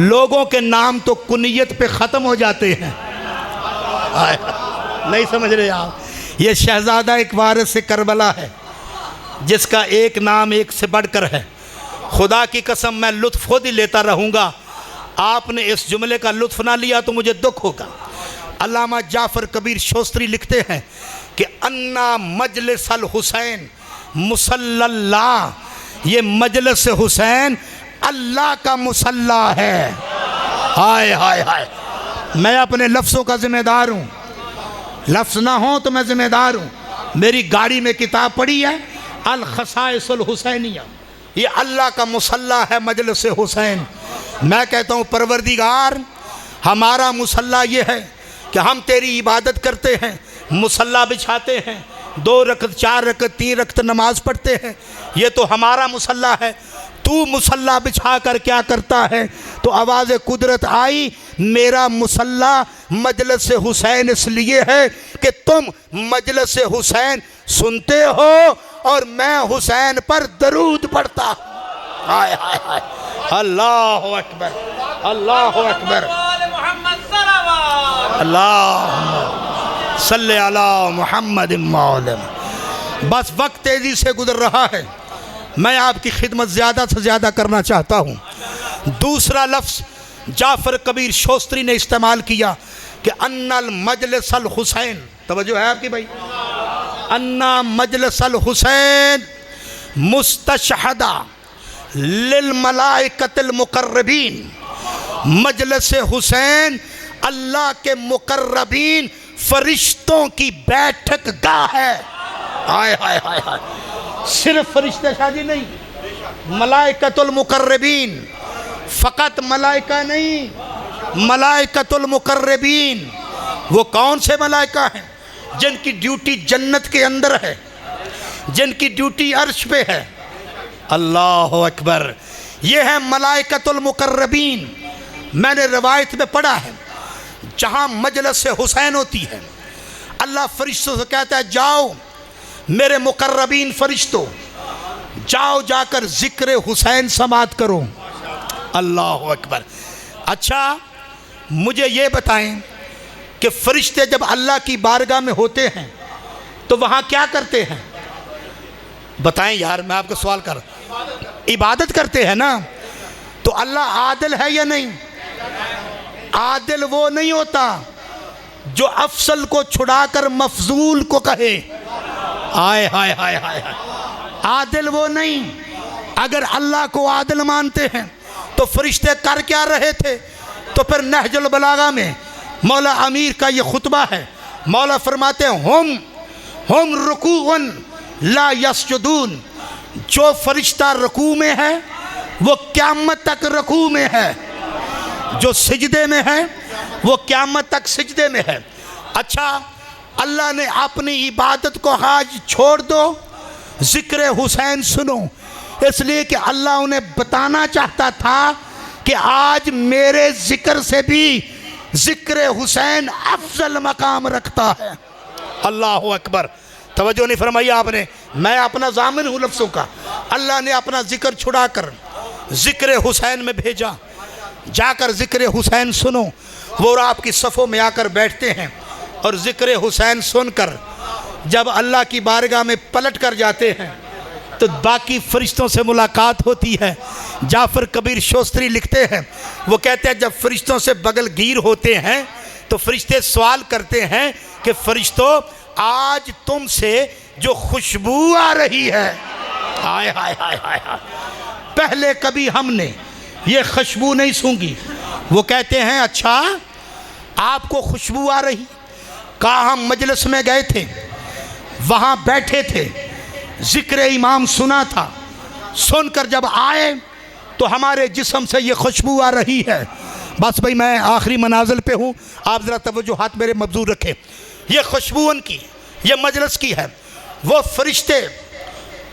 लोगों के नाम तो कुनियत पे ख़त्म हो जाते हैं। नहीं समझ रहे आप? ये शहज़ादा एक वारिस से करबला है जिसका एक नाम एक से बढ़कर है। खुदा की कसम मैं लुत्फ़ खुद ही लेता रहूँगा, आपने इस जुमले का लुत्फ़ ना लिया तो मुझे दुख होगा। अल्लामा जाफ़र कबीर शोस्तरी लिखते हैं कि अन्ना मजलिसल हुसैन मुसल्लल्लाह, ये मजलिस हुसैन अल्लाह का मुसल्ला है। हाय हाय हाय, मैं अपने लफ्ज़ों का ज़िम्मेदार हूँ, लफ्ज़ ना हो तो मैं ज़िम्मेदार हूँ। मेरी गाड़ी में किताब पड़ी है अल खसाइसुल हुसैनिया, ये अल्लाह का मुसल्ला है मजलिस हुसैन। मैं कहता हूँ परवरदिगार, हमारा मुसल्ला ये है कि हम तेरी इबादत करते हैं, मुसल्ला बिछाते हैं, 2 रकत 4 रकत 3 रकत नमाज पढ़ते हैं, ये तो हमारा मुसल्ला है। तू मुसल्ला बिछा कर क्या करता है? तो आवाज़ कुदरत आई, मेरा मुसल्ला मजलिस हुसैन इसलिए है कि तुम मजलिस हुसैन सुनते हो और मैं हुसैन पर दरूद पढ़ता। हाय हाय हाय, अल्लाह अकबर अल्लाह अकबर, अल्लाह सल्ले अला मुहम्मद मौलम। बस वक्त तेज़ी से गुजर रहा है, मैं आपकी खिदमत ज़्यादा से ज़्यादा करना चाहता हूँ। दूसरा लफ्ज़ जाफ़र कबीर शोस्तरी ने इस्तेमाल किया कि अन्नल मजलिसल हुसैन, तवज्जो है आपकी भाई, अन्ना मजलिसल हुसैन मुस्तशहदा लिल मलाइकतिल मुकर्रबीन, मजलिस हुसैन अल्लाह के मुकर्रबीन फरिश्तों की बैठक गाह है। हाय हाय हाय हाय, सिर्फ फरिश्ते शादी नहीं, मलाइकतुल मुकर्रबीन, फ़कत मलाइका नहीं, मलाइकतुल मुकर्रबीन। वो कौन से मलाइका हैं? जिनकी ड्यूटी जन्नत के अंदर है, जिनकी ड्यूटी अर्श पे है। अल्लाह अकबर, ये है मलाइकतुल मुकर्रबीन। मैंने रवायत में पढ़ा है, जहाँ मजलिस हुसैन होती है, अल्लाह फरिश्तों से कहता है, जाओ मेरे मुकर्रबीन फरिश्तों, जाओ जाकर ज़िक्र हुसैन समात करो। अल्लाह अकबर। अच्छा, मुझे ये बताएं कि फरिश्ते जब अल्लाह की बारगाह में होते हैं तो वहाँ क्या करते हैं? बताएं यार, मैं आपको सवाल कर, इबादत करते हैं ना? तो अल्लाह आदिल है या नहीं? आदिल वो नहीं होता जो अफसल को छुड़ाकर मफजूल को कहे। हाय हाय हाय हाय हाय, आदिल वो नहीं। अगर अल्लाह को आदिल मानते हैं तो फरिश्ते कर क्या रहे थे? तो फिर नहजुल बलागा में मौला अमीर का ये खुतबा है, मौला फरमाते हैं, हम रुकूअन ला यस्जुदून, जो फरिश्ता रुकू में है वो क़यामत तक रुकू में है, जो सिजदे में है वो क़यामत तक सिजदे में है। अच्छा, अल्लाह ने अपनी इबादत को आज छोड़ दो, ज़िक्र हुसैन सुनो, इसलिए कि अल्लाह उन्हें बताना चाहता था कि आज मेरे ज़िक्र से भी ज़िक्र हुसैन अफजल मकाम रखता है। अल्लाह अकबर, तवज्जो नहीं फरमाई आपने? मैं अपना ज़ामिन हूँ लफ्ज़ों का। अल्लाह ने अपना ज़िक्र छुड़ाकर ज़िक्र हुसैन में भेजा, जाकर ज़िक्र हुसैन सुनो। वो आपकी सफ़ों में आकर बैठते हैं और ज़िक्र हुसैन सुनकर जब अल्लाह की बारगाह में पलट कर जाते हैं तो बाकी फरिश्तों से मुलाकात होती है। जाफ़र कबीर शोस्तरी लिखते हैं, वो कहते हैं जब फरिश्तों से बगल गिर होते हैं तो फरिश्ते सवाल करते हैं कि फरिश्तों आज तुमसे जो खुशबू आ रही है, हाय हाय हाय हाय हाय, पहले कभी हमने ये खुशबू नहीं सूंघी। वो कहते हैं अच्छा आपको खुशबू आ रही। कहा हम मजलिस में गए थे, वहाँ बैठे थे, जिक्र इमाम सुना था, सुनकर जब आए तो हमारे जिस्म से ये खुशबू आ रही है। बस भाई मैं आखिरी मनाजिल पे हूँ, आप ज़रा तवज्जो हाथ मेरे मबजूर रखें। ये खुशबू उनकी, ये मजलिस की है। वो फरिश्ते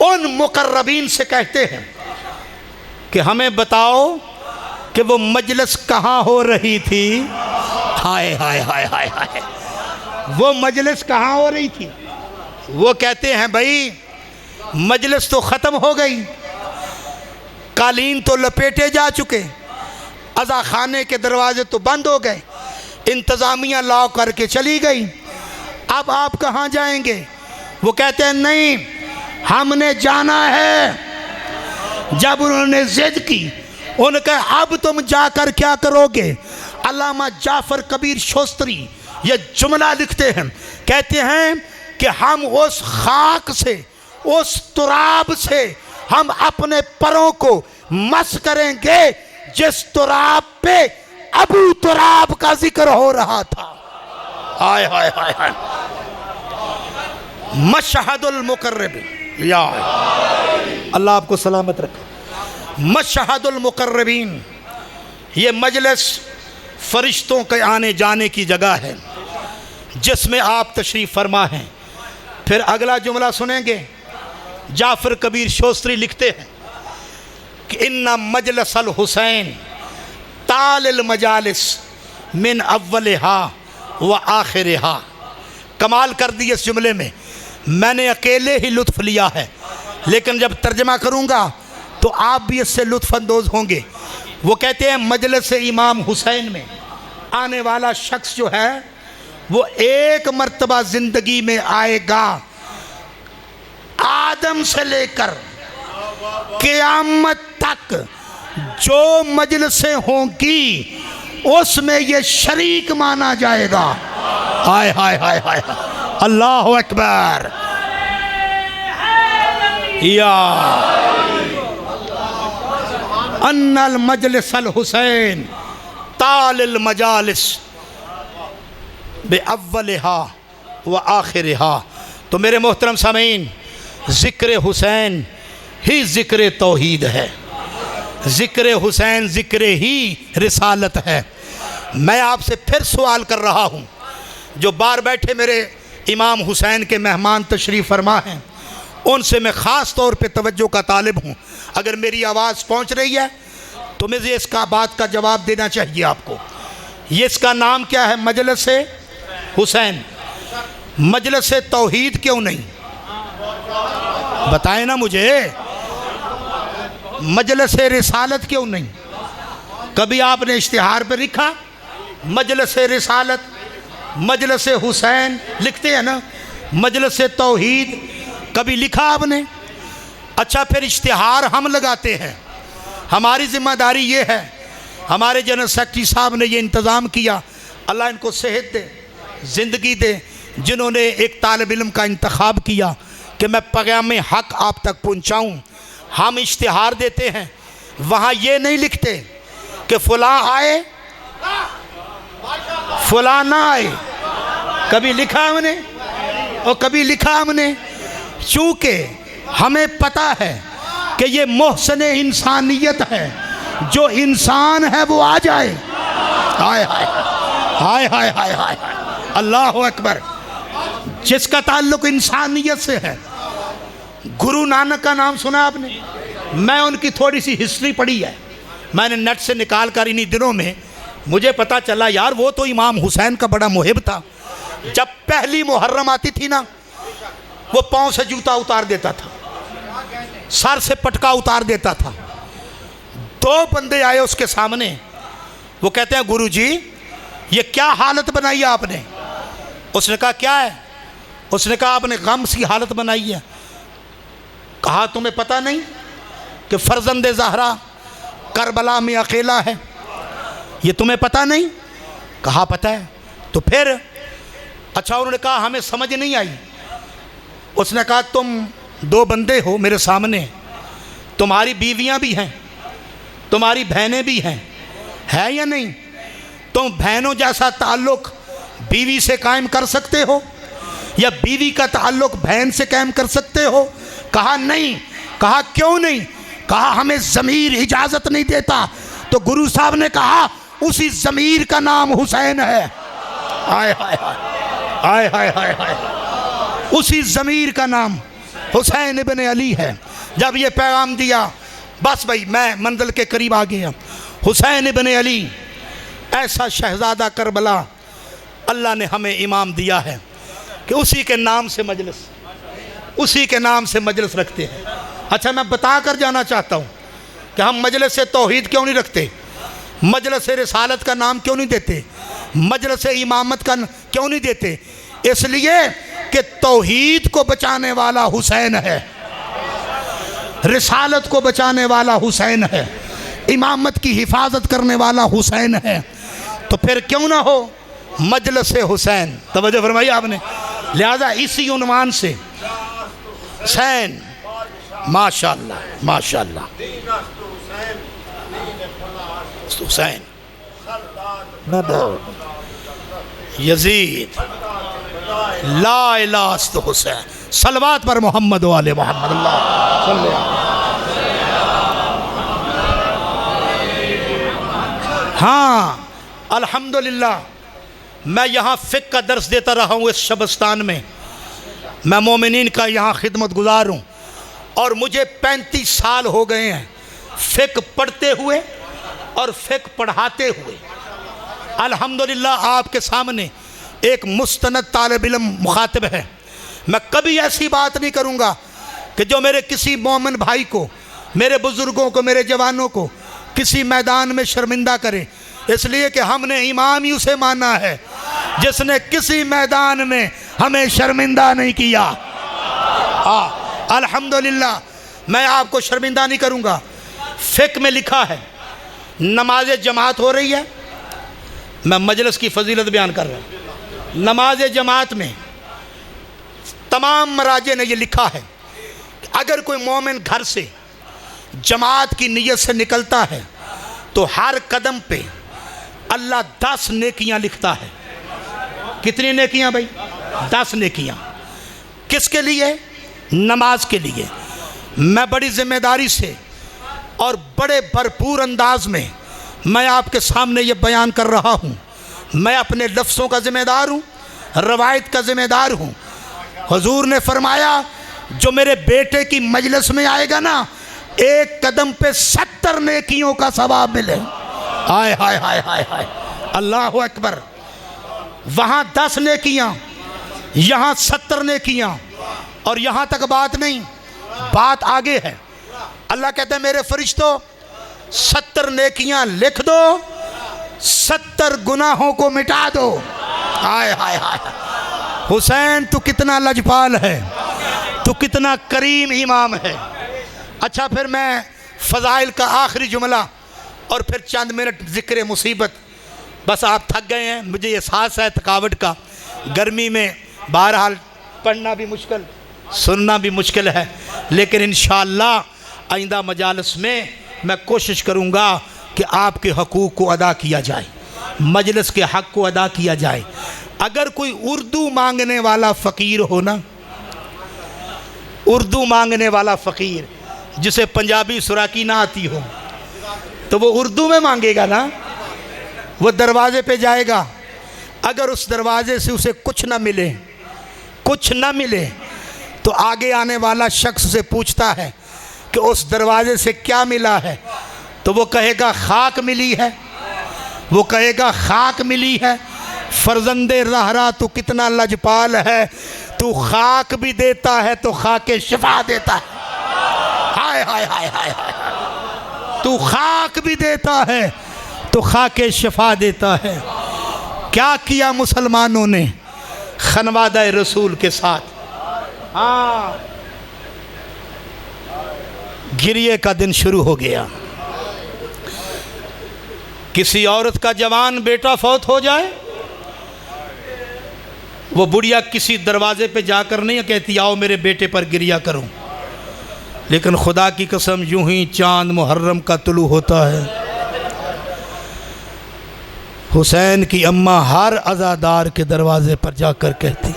उन मुकर्रबीन से कहते हैं कि हमें बताओ कि वो मजलिस कहाँ हो रही थी। हाय हाय हाय हाय हाय, वो मजलिस कहाँ हो रही थी। वो कहते हैं भाई मजलिस तो ख़त्म हो गई, कालीन तो लपेटे जा चुके, अज़ा खाने के दरवाजे तो बंद हो गए, इंतज़ामिया लॉक करके चली गई, अब आप कहाँ जाएंगे। वो कहते हैं नहीं हमने जाना है। जब उन्होंने ज़िद की, उनका अब तुम जाकर क्या करोगे। अल्लामा जाफ़र कबीर शोस्तरी ये जुमला लिखते हैं, कहते हैं कि हम उस खाक से, उस तुराब से हम अपने परों को मस करेंगे जिस तुराब पे अबू तुराब का जिक्र हो रहा था। हाय हाय हाय हाय, मशहदुल मुकर्रबीन, या अल्लाह आपको सलामत रखे। मशहदुल मुकर्रबीन, ये मजलिस फरिश्तों के आने जाने की जगह है जिसमें आप तशरीफ़ फरमा हैं। फिर अगला जुमला सुनेंगे, जाफ़र कबीर शोस्तरी लिखते हैं कि इन्ना मजलसल हुसैन तालिल मजालिस मिन अव्वलिहा व आखिरिहा। कमाल कर दिए इस जुमले में, मैंने अकेले ही लुत्फ़ लिया है, लेकिन जब तर्जमा करूँगा तो आप भी इससे लुत्फ़ अंदोज़ होंगे। वो कहते हैं मजलिस इमाम हुसैन में आने वाला शख्स जो है वो एक मर्तबा ज़िंदगी में आएगा, आदम से लेकर क़यामत तक जो मजलिसें होंगी उसमें ये शरीक माना जाएगा। हाय हाय हाय हाय, अल्लाहु अकबर। या अन्नल मजलिसल हुसैन तालिल मजालिस बे अव्वलिहा व आखिरिहा। तो मेरे मोहतरम सामीन, ज़िक्र हुसैन ही ज़िक्र तौहीद है, ज़िक्र हुसैन ज़िक्र ही रिसालत है। मैं आपसे फिर सवाल कर रहा हूँ, जो बाहर बैठे मेरे इमाम हुसैन के मेहमान तशरीफ़ फरमा हैं, उनसे मैं ख़ास तौर पे तवज्जो का तालिब हूँ। अगर मेरी आवाज़ पहुँच रही है तो मुझे इसका बात का जवाब देना चाहिए आपको। ये इसका नाम क्या है, मजलिस हुसैन। मजलिस तौहीद क्यों नहीं, बताएं ना मुझे। मजलिस रिसालत क्यों नहीं। कभी आपने इश्तिहार पर लिखा मजलिस रिसालत, मजलिस हुसैन लिखते हैं ना, मजलिस तौहीद कभी लिखा आपने। अच्छा फिर इश्तिहार हम लगाते हैं, हमारी ज़िम्मेदारी ये है, हमारे जनरल सेक्रेटरी साहब ने ये इंतज़ाम किया, अल्लाह इनको सेहत दे, ज़िंदगी दे, जिन्होंने एक तालिब इल्म का इंतखाब किया कि मैं पैगाम हक़ आप तक पहुँचाऊँ। हम इश्तिहार देते हैं, वहाँ ये नहीं लिखते कि फ़लाँ आए फ़लाँ ना आए। कभी लिखा हमने और कभी लिखा हमने, चूँकि हमें पता है कि ये मोहसन इंसानियत है, जो इंसान है वो आ जाए। हाय हाय हाय हाय हाय हाय, अल्लाह अकबर। जिसका ताल्लुक़ इंसानियत से है। गुरु नानक का नाम सुना आपने। मैं उनकी थोड़ी सी हिस्ट्री पढ़ी है, मैंने नेट से निकाल कर इन्हीं दिनों में मुझे पता चला यार वो तो इमाम हुसैन का बड़ा मुहिब था। जब पहली मुहर्रम आती थी ना, वो पाँव से जूता उतार देता था, सर से पटका उतार देता था। दो बंदे आए उसके सामने, वो कहते हैं गुरुजी ये क्या हालत बनाई है आपने। उसने कहा क्या है। उसने कहा आपने गम की हालत बनाई है। कहा तुम्हें पता नहीं कि फर्जंद ज़हरा करबला में अकेला है, ये तुम्हें पता नहीं। कहा पता है। तो फिर अच्छा, उन्होंने कहा हमें समझ नहीं आई। उसने कहा तुम दो बंदे हो मेरे सामने, तुम्हारी बीवियां भी हैं, तुम्हारी बहनें भी हैं, है या नहीं? तुम बहनों जैसा ताल्लुक बीवी से कायम कर सकते हो या बीवी का ताल्लुक बहन से कायम कर सकते हो? कहा नहीं। कहा क्यों नहीं? कहा हमें ज़मीर इजाज़त नहीं देता। तो गुरु साहब ने कहा उसी ज़मीर का नाम हुसैन है। हाय हाय हाय हाय हाय हाय, उसी ज़मीर का नाम हुसैन इब्न अली है। जब ये पैगाम दिया, बस भाई मैं मंजिल के करीब आ गया। हुसैन इब्न अली ऐसा शहज़ादा करबला अल्लाह ने हमें इमाम दिया है कि उसी के नाम से मजलिस, उसी के नाम से मजलिस रखते हैं। अच्छा, मैं बता कर जाना चाहता हूँ कि हम मजलिस से तौहीद क्यों नहीं रखते, मजलिस से रिसालत का नाम क्यों नहीं देते, मजलिस से इमामत का क्यों नहीं देते? इसलिए कि तौहीद को बचाने वाला हुसैन है, रिसालत को बचाने वाला हुसैन है, इमामत की हिफाजत करने वाला हुसैन है। तो फिर क्यों ना हो मजलिस हुसैन। तवज्जो फरमाई आपने। लिहाजा इसी उन्वान से हुसैन, माशाअल्लाह माशाअल्लाह, हुसैन यजीद ला इलाहा इल्लल्लाह हुसैन, सलवात पर मोहम्मद वाले मोहम्मद अल्लाह। हाँ अल्हम्दुलिल्लाह, मैं यहाँ फ़िक़्ह का दर्स देता रहा हूँ इस शबस्तान में। मैं मोमिनीन का यहाँ खिदमत गुजार हूँ और मुझे 35 साल हो गए हैं फ़िक़्ह पढ़ते हुए और फ़िक़्ह पढ़ाते हुए। अल्हम्दुलिल्लाह आपके सामने एक मुस्तनद तालिब इल्म मुखातिब है। मैं कभी ऐसी बात नहीं करूँगा कि जो मेरे किसी मोमिन भाई को, मेरे बुज़ुर्गों को, मेरे जवानों को किसी मैदान में शर्मिंदा करे, इसलिए कि हमने इमाम ही उसे माना है जिसने किसी मैदान में हमें शर्मिंदा नहीं किया। अल्हम्दुलिल्लाह, मैं आपको शर्मिंदा नहीं करूँगा। फ़िक़्ह में लिखा है नमाज जमात हो रही है, मैं मजलिस की फजीलत बयान कर रहा हूँ। नमाज जमात में तमाम मराजे ने यह लिखा है कि अगर कोई मोमिन घर से जमात की नीयत से निकलता है तो हर कदम पे अल्लाह 10 नेकियां लिखता है। कितनी नेकियां भाई? 10 नेकियां। किसके लिए? नमाज के लिए। मैं बड़ी जिम्मेदारी से और बड़े भरपूर अंदाज में मैं आपके सामने ये बयान कर रहा हूँ। मैं अपने लफ्ज़ों का ज़िम्मेदार हूँ, रवायत का ज़िम्मेदार हूँ। हुजूर ने फरमाया जो मेरे बेटे की मजलिस में आएगा ना, एक कदम पे 70 नेकियों का सवाब मिले। हाय हाय हाय हाय हाय, अल्लाह अकबर। वहाँ 10 नेकियाँ, यहाँ 70 नेकियाँ। और यहाँ तक बात नहीं, बात आगे है। अल्लाह कहते हैं मेरे फरिश्तों 70 नेकियाँ लिख दो, 70 गुनाहों को मिटा दो। हाय हाय हाय, हुसैन तू कितना लजपाल है, तू कितना करीम इमाम है। अच्छा, फिर मैं फ़ज़ाइल का आखिरी जुमला और फिर चंद मिनट ज़िक्र मुसीबत। बस आप थक गए हैं, मुझे एहसास है थकावट का। गर्मी में बहरहाल पढ़ना भी मुश्किल, सुनना भी मुश्किल है, लेकिन इंशाअल्लाह आइंदा मजालिस में मैं कोशिश करूँगा कि आपके हकूक़ को अदा किया जाए, मजलिस के हक़ को अदा किया जाए। अगर कोई उर्दू मांगने वाला फ़कीर हो ना, उर्दू मांगने वाला फ़कीर जिसे पंजाबी सुराकी ना आती हो, तो वो उर्दू में मांगेगा ना, वो दरवाज़े पे जाएगा। अगर उस दरवाज़े से उसे कुछ ना मिले, कुछ ना मिले, तो आगे आने वाला शख्स से पूछता है कि उस दरवाज़े से क्या मिला है, तो वो कहेगा खाक मिली है, वो कहेगा खाक मिली है। फर्जंदे रहरा तू कितना लजपाल है, तू खाक भी देता है तो खाके शिफा देता है। हाय हाय हाय हाय हाय, तू खाक भी देता है तो खाके शिफा देता है। क्या किया मुसलमानों ने खनवादा रसूल के साथ? हाँ, गिरिए का दिन शुरू हो गया। किसी औरत का जवान बेटा फौत हो जाए, वो बुढ़िया किसी दरवाजे पे जाकर नहीं कहती आओ मेरे बेटे पर गिरिया करूं, लेकिन खुदा की कसम यूं ही चांद मुहर्रम का तुलू होता है, हुसैन की अम्मा हर अज़ादार के दरवाजे पर जाकर कहती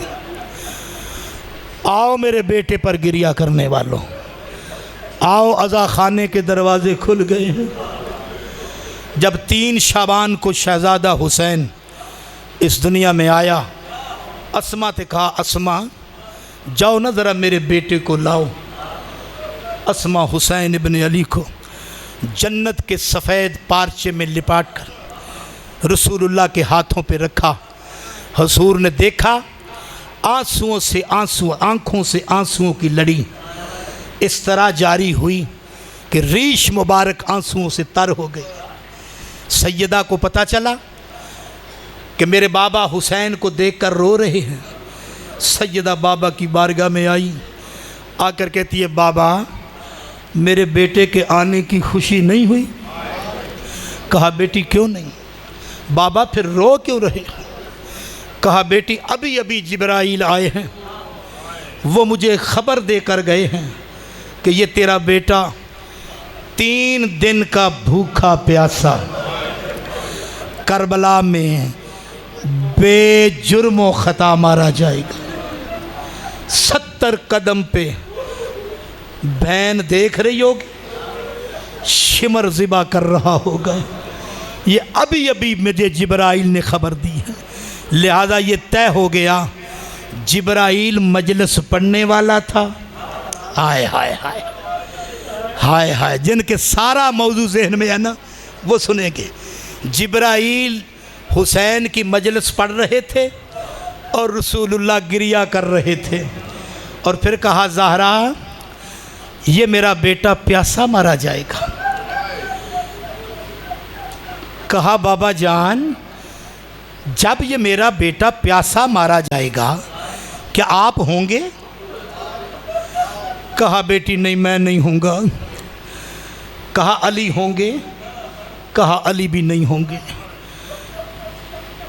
आओ मेरे बेटे पर गिरिया करने वालों, आओ अज़ा खाने के दरवाजे खुल गए हैं। जब 3 शाबान को शहज़ादा हुसैन इस दुनिया में आया, अस्मा ने कहा अस्मा जाओ ना ज़रा मेरे बेटे को लाओ। अस्मा हुसैन इब्न अली को जन्नत के सफ़ेद पारचे में लिपाट कर रसूलुल्लाह के हाथों पे रखा। हुजूर ने देखा, आंसुओं से आंसू, आँखों से आंसुओं की लड़ी इस तरह जारी हुई कि रीश मुबारक आंसुओं से तर हो गई। सैयदा को पता चला कि मेरे बाबा हुसैन को देखकर रो रहे हैं। सैयदा बाबा की बारगाह में आई, आकर कहती है बाबा मेरे बेटे के आने की खुशी नहीं हुई? कहा बेटी क्यों नहीं? बाबा फिर रो क्यों रहे? कहा बेटी अभी अभी जिब्राइल आए हैं, वो मुझे खबर देकर गए हैं कि ये तेरा बेटा 3 दिन का भूखा प्यासा करबला में बेजुर्म ख़ता मारा जाएगा। 70 कदम पे बैन देख रही होगी, शिमर ज़िबा कर रहा होगा। ये अभी अभी मुझे जिब्राइल ने खबर दी है, लिहाजा ये तय हो गया जिब्राइल मजलिस पढ़ने वाला था। हाय हाय हाय हाय हाय, जिनके सारा मौजू ज़हन में है ना वो सुनेंगे। जिब्राइल हुसैन की मजलिस पढ़ रहे थे और रसूलुल्लाह गिरिया कर रहे थे, और फिर कहा ज़हरा ये मेरा बेटा प्यासा मारा जाएगा। कहा बाबा जान जब ये मेरा बेटा प्यासा मारा जाएगा क्या आप होंगे? कहा बेटी नहीं मैं नहीं होऊंगा। कहा अली होंगे? कहा अली भी नहीं होंगे।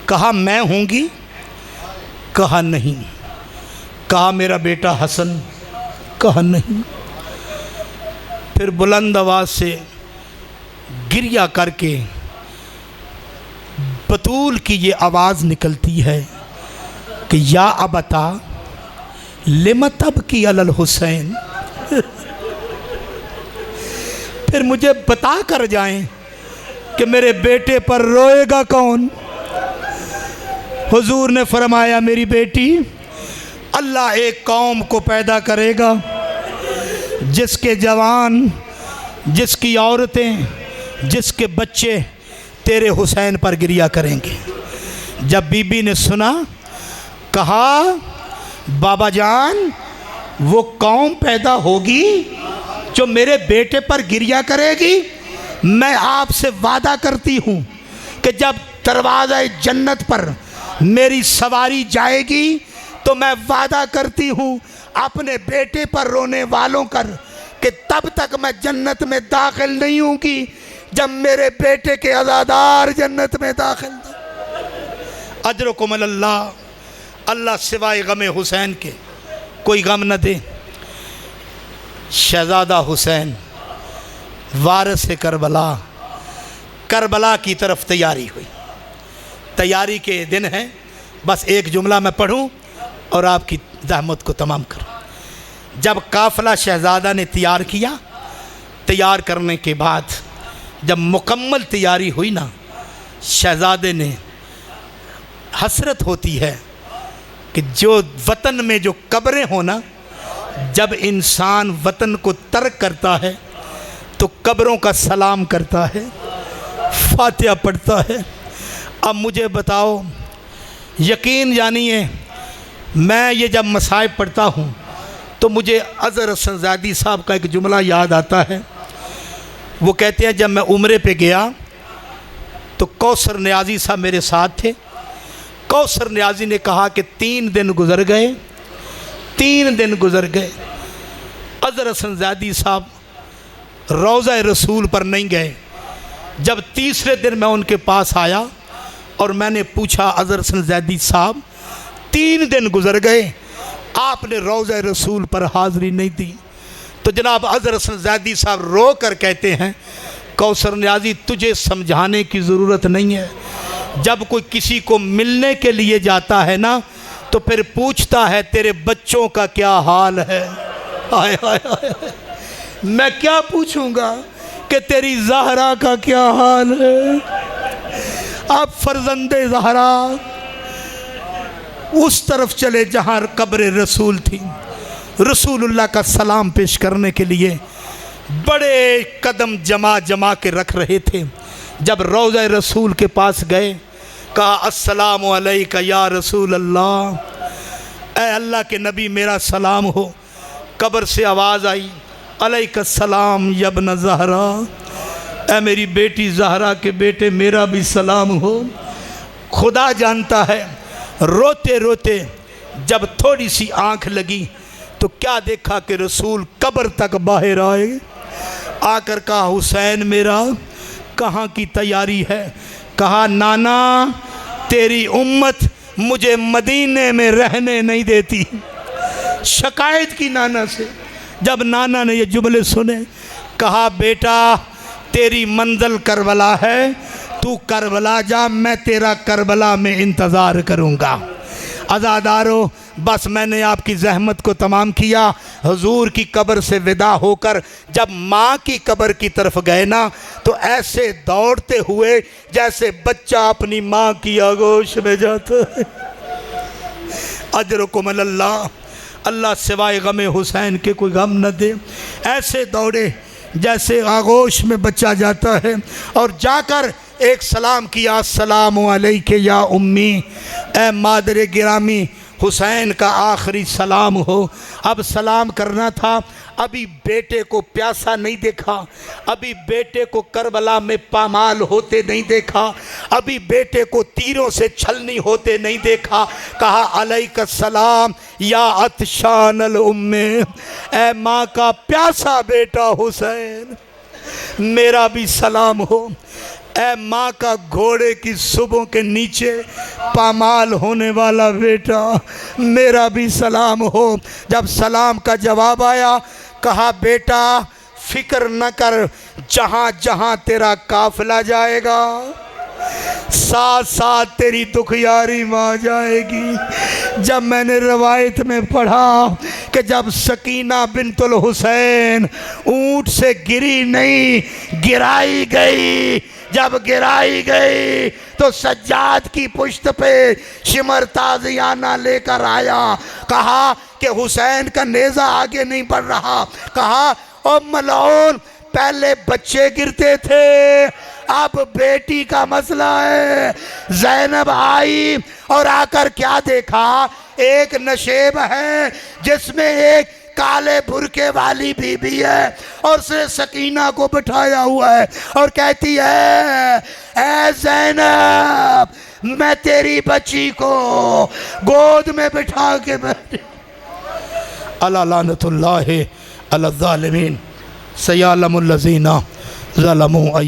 कहा मैं होंगी? कहा नहीं। कहा मेरा बेटा हसन? कहा नहीं। फिर बुलंद आवाज़ से गिरिया करके बतूल की ये आवाज़ निकलती है कि या अबता लिम तबकी अलल हुसैन। फिर मुझे बता कर जाएं कि मेरे बेटे पर रोएगा कौन? हुजूर ने फरमाया मेरी बेटी अल्लाह एक कौम को पैदा करेगा जिसके जवान, जिसकी औरतें, जिसके बच्चे तेरे हुसैन पर गिरिया करेंगे। जब बीबी ने सुना, कहा बाबा जान वो कौम पैदा होगी जो मेरे बेटे पर गिरिया करेगी। मैं आपसे वादा करती हूँ कि जब दरवाज़ा जन्नत पर मेरी सवारी जाएगी तो मैं वादा करती हूँ अपने बेटे पर रोने वालों कर कि तब तक मैं जन्नत में दाखिल नहीं होंगी जब मेरे बेटे के अज़ादार जन्नत में दाखिल हो। अजरकुम अल्लाह, अल्लाह सिवाय गम हुसैन के कोई गम न दे। शहज़ादा हुसैन वारिस करबला, करबला की तरफ तैयारी हुई। तैयारी के दिन हैं, बस एक जुमला मैं पढ़ूं और आपकी ज़हमत को तमाम करूं। जब काफ़िला शहज़ादा ने तैयार किया, तैयार करने के बाद जब मुकम्मल तैयारी हुई ना, शहज़ादे ने हसरत होती है कि जो वतन में जो कब्रें हो ना, जब इंसान वतन को तर्क करता है तो कब्रों का सलाम करता है, फातिहा पढ़ता है। अब मुझे बताओ, यकीन जानिए मैं ये जब मसाइब पढ़ता हूँ तो मुझे अज़हर हसन ज़ादी साहब का एक जुमला याद आता है। वो कहते हैं जब मैं उम्रे पे गया तो कौसर नियाज़ी साहब मेरे साथ थे। कौसर नियाज़ी ने कहा कि 3 दिन गुज़र गए, 3 दिन गुज़र गए। अज़हर हसन ज़ादी साहब रोज़ा रसूल पर नहीं गए। जब तीसरे दिन मैं उनके पास आया और मैंने पूछा अज़हर हसन ज़ादी साहब 3 दिन गुजर गए, आपने रोज़ा रसूल पर हाज़िरी नहीं दी। तो जनाब हज़रत हसन ज़ैदी साहब रो कर कहते हैं, कौसर नियाज़ी तुझे समझाने की ज़रूरत नहीं है। जब कोई किसी को मिलने के लिए जाता है ना, तो फिर पूछता है तेरे बच्चों का क्या हाल है। हाय हाय हाय, मैं क्या पूछूंगा कि तेरी ज़हरा का क्या हाल है। आप फर्जंदे ज़हरा उस तरफ चले जहाँ कब्र रसूल थी। रसूलुल्लाह का सलाम पेश करने के लिए बड़े कदम जमा जमा के रख रहे थे। जब रोज़ा रसूल के पास गए, कहा अस्सलामु अलैका या रसूल अल्लाह, ए अल्लाह के नबी मेरा सलाम हो। कब्र से आवाज़ आई, अलैका सलाम यब्न ज़हरा, ए मेरी बेटी ज़हरा के बेटे मेरा भी सलाम हो। खुदा जानता है, रोते रोते जब थोड़ी सी आँख लगी तो क्या देखा कि रसूल कब्र तक बाहर आए। आकर कहा हुसैन मेरा कहाँ की तैयारी है। कहा नाना तेरी उम्मत मुझे मदीने में रहने नहीं देती। शिकायत की नाना से। जब नाना ने ये जुमले सुने, कहा बेटा तेरी मंजिल करबला है, तू करबला जा, मैं तेरा करबला में इंतज़ार करूँगा। अज़ादारो बस मैंने आपकी जहमत को तमाम किया। हुजूर की कब्र से विदा होकर जब माँ की कब्र की तरफ गए ना, तो ऐसे दौड़ते हुए जैसे बच्चा अपनी माँ की आगोश में जाता है। अजरकुम अल्लाह, अल्लाह सिवाय गमे हुसैन के कोई गम न दे। ऐसे दौड़े जैसे आगोश में बच्चा जाता है, और जाकर एक सलाम किया, अस्सलामु अलैका या उम्मी, ए मादर गिरामी, हुसैन का आखिरी सलाम हो। अब सलाम करना था। अभी बेटे को प्यासा नहीं देखा, अभी बेटे को करबला में पामाल होते नहीं देखा, अभी बेटे को तीरों से छलनी होते नहीं देखा। कहा अलैका सलाम या अतशानल उम्मे, ए माँ का प्यासा बेटा हुसैन मेरा भी सलाम हो। ए माँ का घोड़े की सुबह के नीचे पामाल होने वाला बेटा मेरा भी सलाम हो। जब सलाम का जवाब आया, कहा बेटा फिक्र न कर, जहाँ जहाँ तेरा काफिला जाएगा साथ साथ तेरी दुखियारी माँ जाएगी। जब मैंने रवायत में पढ़ा कि जब सकीना बिनतुल हुसैन ऊँट से गिरी नहीं, गिराई गई, जब गिराई गई तो सज्जाद की पुश्त पे शिमर ताज़ियाना लेकर आया। कहा कि हुसैन का नेज़ा आगे नहीं बढ़ रहा। कहा ओ मलऊन, पहले बच्चे गिरते थे, अब बेटी का मसला है। ज़ैनब आई और आकर क्या देखा, एक नशेब है जिसमें एक काले बुरके वाली बीबी है, और उसने सकीना को बिठाया हुआ है और कहती है ऐ ज़ैनब, मैं तेरी बच्ची को गोद में बिठा के बैठी। अला लानतुल्लाहि अला ज़ालिमीन सयअलमुल लज़ीना ज़लमू।